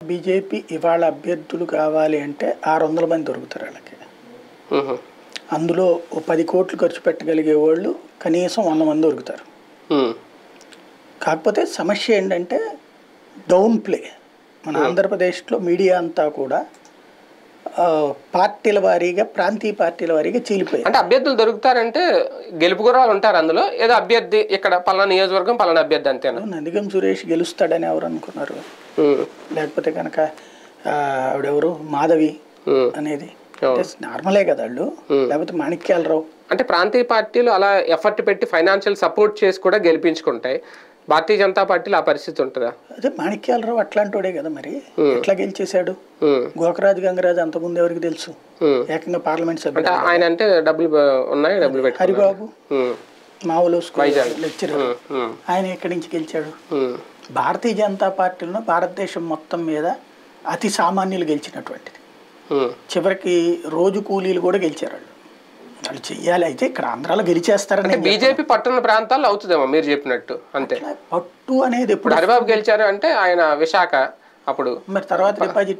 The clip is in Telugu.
బీజేపీ ఇవాళ అభ్యర్థులు కావాలి అంటే 600 మంది దొరుకుతారు వాళ్ళకి. అందులో ఓ 10 కోట్లు ఖర్చు పెట్టగలిగే వాళ్ళు కనీసం 100 మంది దొరుకుతారు. కాకపోతే సమస్య ఏంటంటే డౌన్ ప్లే. మన ఆంధ్రప్రదేశ్లో మీడియా అంతా కూడా పార్టీల వారీగా ప్రాంతీయ పార్టీల వారీగా చీలిపోయాయి. అంటే అభ్యర్థులు దొరుకుతారంటే గెలుపు గుర్రాలు ఉంటారు అందులో, ఏదో అభ్యర్థి ఇక్కడ పలానా నియోజకవర్గం పలానా అభ్యర్థి అంతేనా? నందిగం సురేష్ గెలుస్తాడని ఎవరు అనుకున్నారు? లేకపోతే కనుక ఆవిడెవరు మాధవి అనేది నార్మలే కదా వాళ్ళు, లేకపోతే మాణిక్యాలరావు. అంటే ప్రాంతీయ పార్టీలు అలా ఎఫర్ట్ పెట్టి ఫైనాన్షియల్ సపోర్ట్ చేసి కూడా గెలిపించుకుంటాయి. భారతీయ జనతా పార్టీలో ఆ పరిస్థితి ఉంటుందా? అదే మాణిక్యాలరావు అట్లాంటోడే కదా, మరి ఎట్లా గెలిచేశాడు? గోకరాజు గంగరాజు అంతకుముందు ఎవరికి తెలుసు? ఏకంగా పార్లమెంట్ సభ్యుడు. ఆయన అంటే డబ్బులు ఉన్నాయి, డబ్బులు పెట్టి హరిబాబు మావులు లెక్చరర్, ఆయన ఎక్కడి నుంచి గెలిచాడు? భారతీయ జనతా పార్టీలో భారతదేశం మొత్తం మీద అతి సామాన్యులు గెలిచినటువంటిది. చివరికి రోజు కూలీలు కూడా గెలిచారు. వాళ్ళు చెయ్యాలి. అయితే ఇక్కడ ఆంధ్రాలో గెలిచేస్తారని బీజేపీ పట్టున్న ప్రాంతాల్లో అవుతుందేమో మీరు చెప్పినట్టు. అంతే పట్టు అనేది ఎప్పుడు హరిబాబు గెలిచారు అంటే ఆయన విశాఖ అప్పుడు మరి తర్వాత డిపాజిట్